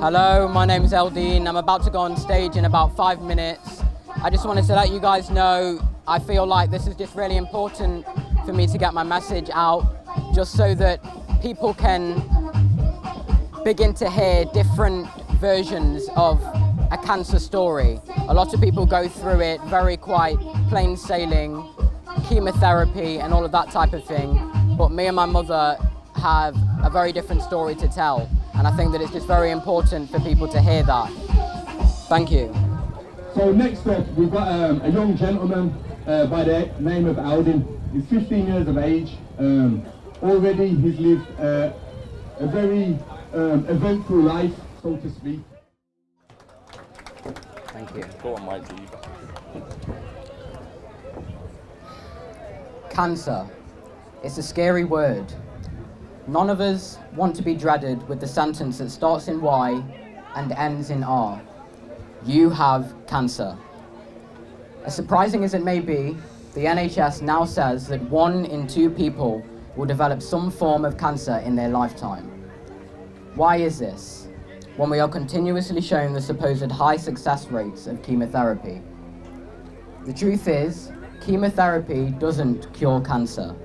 Hello, my name is Eldene. I'm about to go on stage in about 5 minutes. I just wanted to let you guys know I feel like this is just really important for me to get my message out, just so that people can begin to hear different versions of a cancer story. A lot of people go through it very quite plain sailing, chemotherapy and all of that type of thing, but me and my mother have a very different story to tell, and I think that it's just very important for people to hear that. Thank you. So next up, we've got a young gentleman by the name of Eldene. He's 15 years of age. Already he's lived a very eventful life, so to speak. Thank you. Go on, Mikey. Cancer. It's a scary word. None of us want to be dreaded with the sentence that starts in Y and ends in R. You have cancer. As surprising as it may be, the NHS now says that 1 in 2 people will develop some form of cancer in their lifetime. Why is this, when we are continuously shown the supposed high success rates of chemotherapy? The truth is, chemotherapy doesn't cure cancer.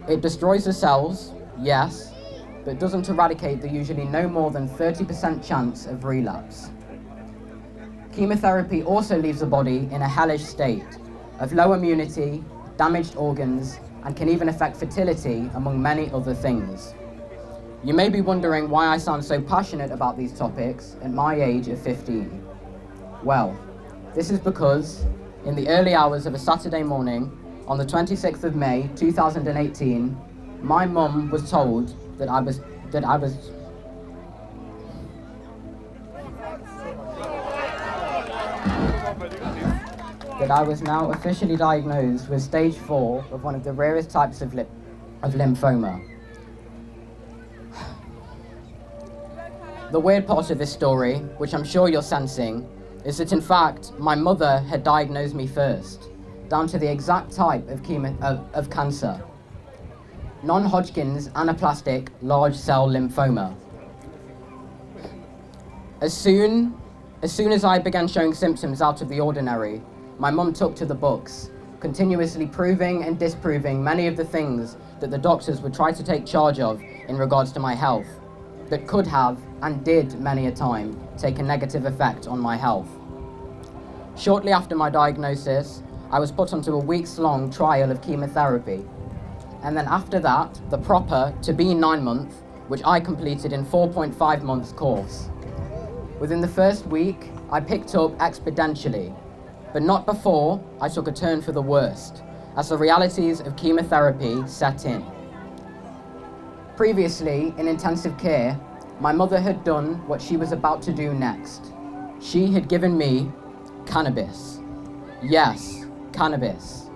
It destroys the cells, yes, but doesn't eradicate the usually no more than 30% chance of relapse. Chemotherapy also leaves the body in a hellish state of low immunity, damaged organs, and can even affect fertility, among many other things. You may be wondering why I sound so passionate about these topics at my age of 15. Well, this is because in the early hours of a Saturday morning, on the 26th of May, 2018, my mum was told that I was now officially diagnosed with stage 4 of one of the rarest types of lymphoma. The weird part of this story, which I'm sure you're sensing, is that in fact my mother had diagnosed me first, down to the exact type of cancer. Non-Hodgkin's anaplastic large cell lymphoma. As soon as I began showing symptoms out of the ordinary, my mum took to the books, continuously proving and disproving many of the things that the doctors would try to take charge of in regards to my health, that could have, and did many a time, take a negative effect on my health. Shortly after my diagnosis, I was put onto a weeks-long trial of chemotherapy. And then after that, the proper to-be 9-month, which I completed in 4.5 months course. Within the first week, I picked up exponentially, but not before I took a turn for the worst, as the realities of chemotherapy set in. Previously, in intensive care, my mother had done what she was about to do next. She had given me cannabis. Yes, cannabis.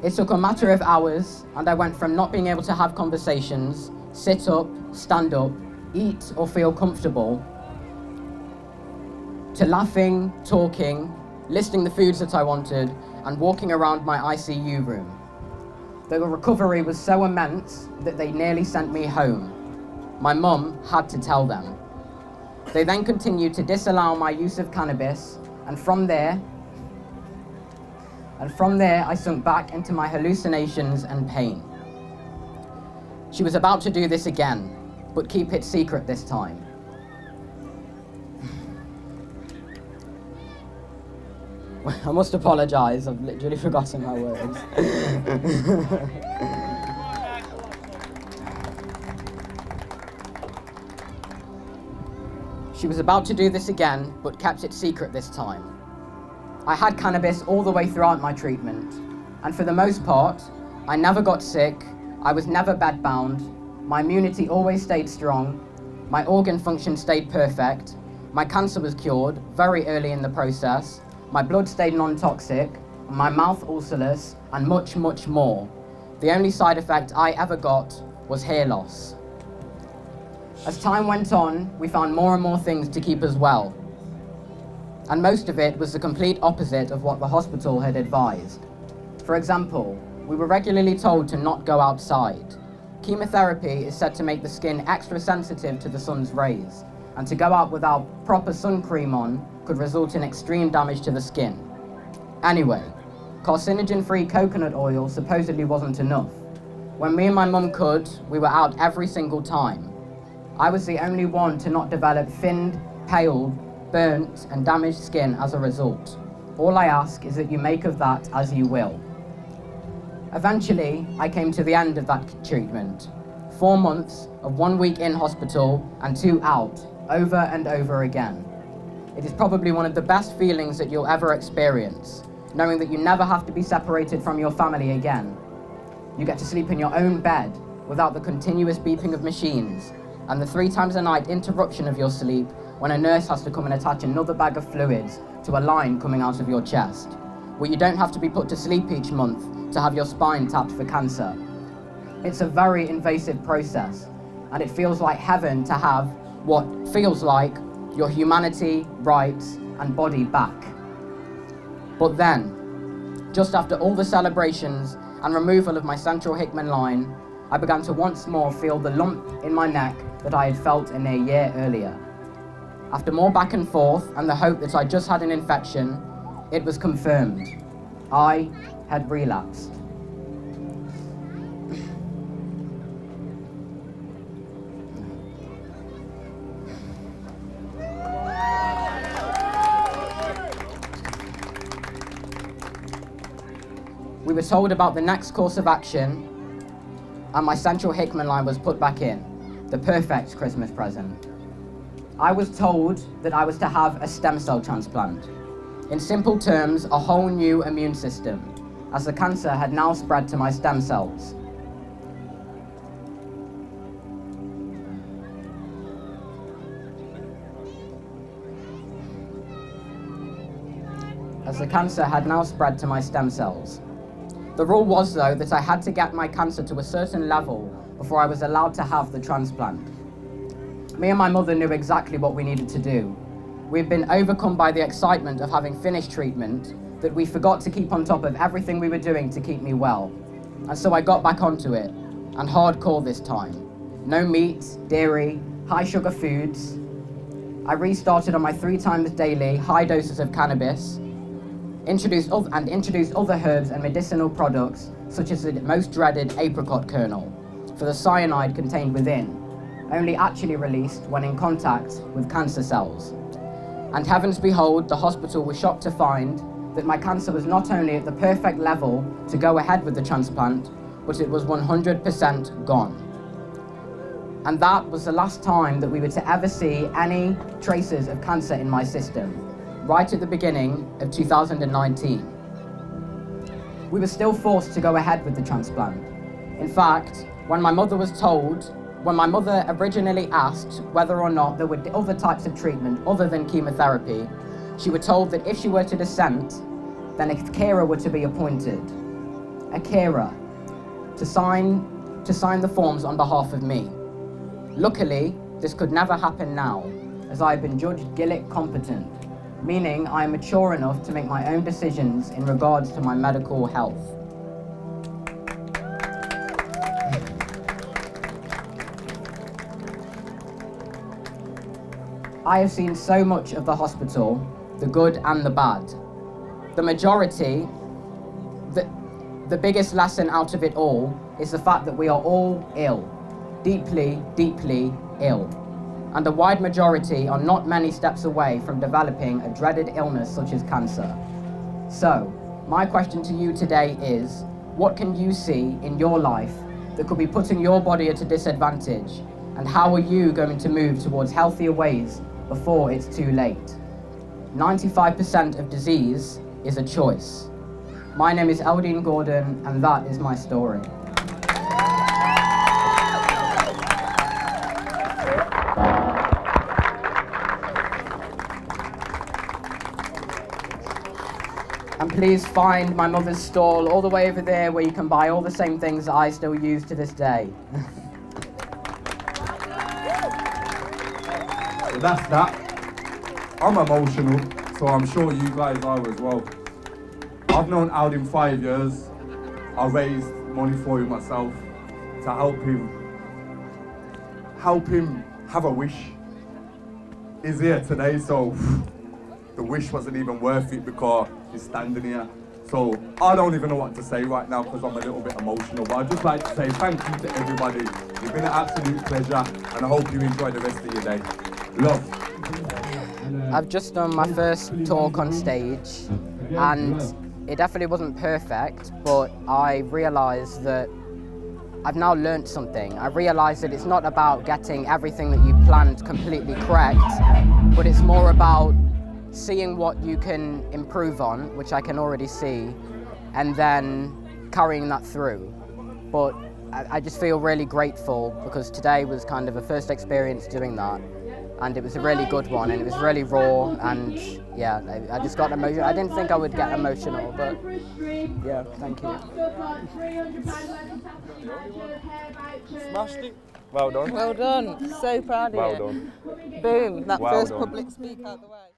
It took a matter of hours, and I went from not being able to have conversations, sit up, stand up, eat or feel comfortable, to laughing, talking, listing the foods that I wanted, and walking around my ICU room. The recovery was so immense that they nearly sent me home. My mum had to tell them. They then continued to disallow my use of cannabis, and from there I sunk back into my hallucinations and pain. She was about to do this again, but keep it secret this time. I must apologise, I've literally forgotten my words. She was about to do this again, but kept it secret this time. I had cannabis all the way throughout my treatment, and for the most part, I never got sick, I was never bedbound, my immunity always stayed strong, my organ function stayed perfect, my cancer was cured very early in the process, my blood stayed non-toxic, my mouth ulcerless, and much, much more. The only side effect I ever got was hair loss. As time went on, we found more and more things to keep us well. And most of it was the complete opposite of what the hospital had advised. For example, we were regularly told to not go outside, Chemotherapy is said to make the skin extra sensitive to the sun's rays, and to go out without proper sun cream on could result in extreme damage to the skin. Anyway, carcinogen-free coconut oil supposedly wasn't enough. When me and my mum could, we were out every single time. I was the only one to not develop thinned, pale, burnt and damaged skin as a result. All I ask is that you make of that as you will. Eventually, I came to the end of that treatment. 4 months of 1 week in hospital and 2 out, over and over again. It is probably one of the best feelings that you'll ever experience, knowing that you never have to be separated from your family again. You get to sleep in your own bed without the continuous beeping of machines and the 3 times a night interruption of your sleep when a nurse has to come and attach another bag of fluids to a line coming out of your chest, where you don't have to be put to sleep each month to have your spine tapped for cancer. It's a very invasive process, and it feels like heaven to have what feels like your humanity, rights, and body back. But then, just after all the celebrations and removal of my central Hickman line, I began to once more feel the lump in my neck that I had felt a near year earlier. After more back and forth and the hope that I just had an infection, it was confirmed. I had relapsed. We were told about the next course of action, and my central Hickman line was put back in, the perfect Christmas present. I was told that I was to have a stem cell transplant. In simple terms, a whole new immune system, as the cancer had now spread to my stem cells. The rule was, though, that I had to get my cancer to a certain level before I was allowed to have the transplant. Me and my mother knew exactly what we needed to do. We'd been overcome by the excitement of having finished treatment that we forgot to keep on top of everything we were doing to keep me well. And so I got back onto it, and hardcore this time. No meat, dairy, high sugar foods. I restarted on my 3 times daily high doses of cannabis, introduced other herbs and medicinal products, such as the most dreaded apricot kernel, for the cyanide contained within, only actually released when in contact with cancer cells. And heavens behold, the hospital was shocked to find that my cancer was not only at the perfect level to go ahead with the transplant, but it was 100% gone. And that was the last time that we were to ever see any traces of cancer in my system, right at the beginning of 2019. We were still forced to go ahead with the transplant. In fact, when my mother originally asked whether or not there were other types of treatment other than chemotherapy, she was told that if she were to dissent, then a carer were to be appointed. A carer to sign the forms on behalf of me. Luckily, this could never happen now, as I have been judged Gillick competent, meaning I am mature enough to make my own decisions in regards to my medical health. I have seen so much of the hospital, the good and the bad. The majority, the biggest lesson out of it all is the fact that we are all ill, deeply, deeply ill. And the wide majority are not many steps away from developing a dreaded illness such as cancer. So, my question to you today is, what can you see in your life that could be putting your body at a disadvantage? And how are you going to move towards healthier ways before it's too late? 95% of disease is a choice. My name is Eldene Gordon, and that is my story. And please find my mother's stall all the way over there where you can buy all the same things that I still use to this day. So that's that. I'm emotional, so I'm sure you guys are as well. I've known Eldene 5 years. I raised money for him myself to help him have a wish. He's here today, so the wish wasn't even worth it because he's standing here. So I don't even know what to say right now because I'm a little bit emotional, but I'd just like to say thank you to everybody. It's been an absolute pleasure, and I hope you enjoy the rest of your day. Love. I've just done my first talk on stage, and it definitely wasn't perfect, but I realised that I've now learnt something. I realised that it's not about getting everything that you planned completely correct, but it's more about seeing what you can improve on, which I can already see, and then carrying that through. But I just feel really grateful because today was kind of a first experience doing that, and it was a really good one, and it was really raw, and yeah, I just got emotional. I didn't think I would get emotional, but yeah, thank you. Smashed it. Well done. Well done. So proud of you. Well done. Boom. That Well first done. public speak out the way.